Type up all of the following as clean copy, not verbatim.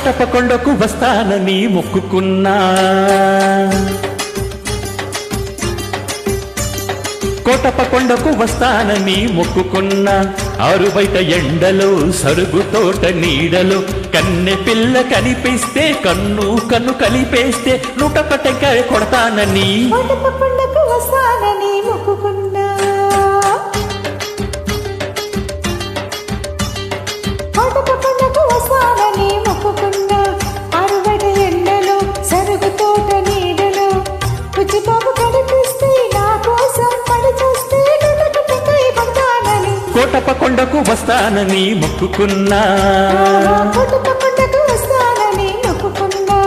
కోటపకొండకు వస్తానని మొక్కుకున్నా, కోటపకొండకు వస్తానని మొక్కుకున్నా. ఆరు బయట ఎండలో సరుగు తోట నీడలో కన్నె పిల్ల కనిపిస్తే కన్ను కన్ను కలిపేస్తే 101 టెంకాయ కొడతానని కోటపకొండకు వస్తానని మొక్కుకున్నా, కోటపకొండకు వస్తానని మొక్కుకున్నా. ఆరు బయట ఎండలో సరుగు తోట నీడలో బుజ్జిబాబు కనిపిస్తే నా కోసం పడి చూస్తే 101 టెంకాయ కొడతానని కోటపకొండకు వస్తానని మొక్కుకున్నా, కోటపకొండకు వస్తానని మొక్కుకున్నా.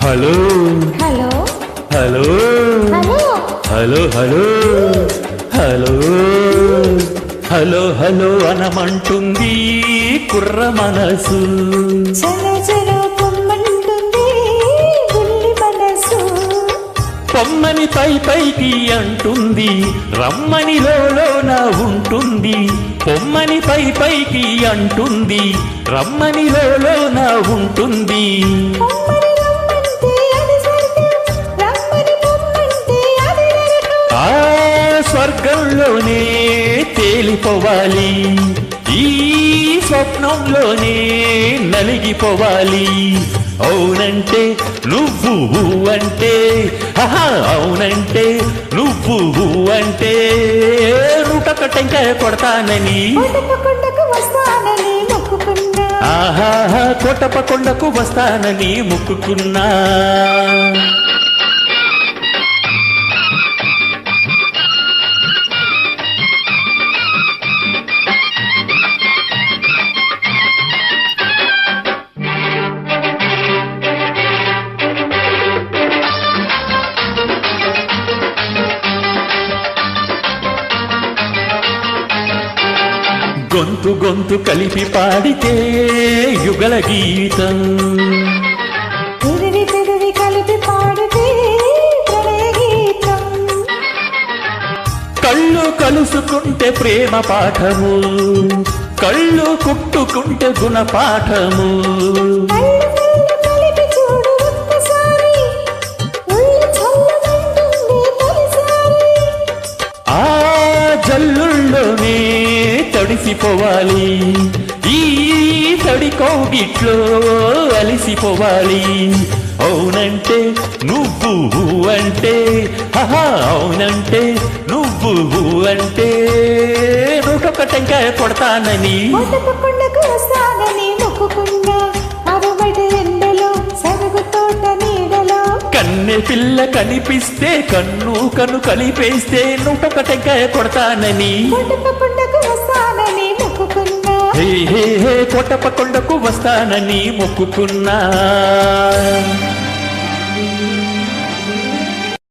Hello hello hello hello hello hello hello hello hello అనమంటుంది కుర్ర మనసు, చలో చలో పొమ్మంటుంది బుల్లి మనసు. పొమ్మని పైకి అంటుంది రమ్మని లోన ఉంటుంది, పొమ్మని పైకి అంటుంది రమ్మని లోన ఉంటుంది. పొమ్మని రమ్మంటే అది స్వర్గం, రమ్మని పొమ్మంటే అది నరకం. ఆ స్వర్గంలోనే తేలిపోవాలి, ఈ స్వప్నంలోనే నలిగిపోవాలి. అవునంటే నువ్వు అంటే, అవునంటే నువ్వు అంటే 101 టెంకాయ కొడతానని కోటపకొండకు వస్తానని మొక్కుకున్నా, ఆహా కోటపకొండకు వస్తానని మొక్కుకున్నా. గొంతు గొంతు కలిపి పాడితే యుగల గీతం, పెదవి పెదవి కలిపి పాడితే ప్రణయ గీతం. కళ్ళు కలుసుకుంటే ప్రేమ పాఠము, కళ్ళు కుట్టుకుంటే గుణపాఠము. కళ్ళు కళ్ళు కలిపి చూడు ఒక్కసారి, ఒళ్ళు చల్లమంటుంది తొలిసారి. ఆ జల్లుల్లోనే తడిసిపోవాలి, ఈ తడి కౌగిట్లో అలిసిపోవాలి. అవునంటే నువ్వు అంటే, అవునంటే నువ్వు అంటే 101 టెంకాయ కొడతానని కోటపకొండకు వస్తానని మొక్కుకున్నా. ఆరు బయట ఎండలో సరుగు తోట నీడలో కన్నె పిల్ల కనిపిస్తే కన్ను కన్ను కలిపేస్తే 101 టెంకాయ కొడతానని కోటపకొండకు వస్తానని మొక్కుకున్నా. హే హే హే కోటపకొండకు వస్తానని మొక్కుకున్నా.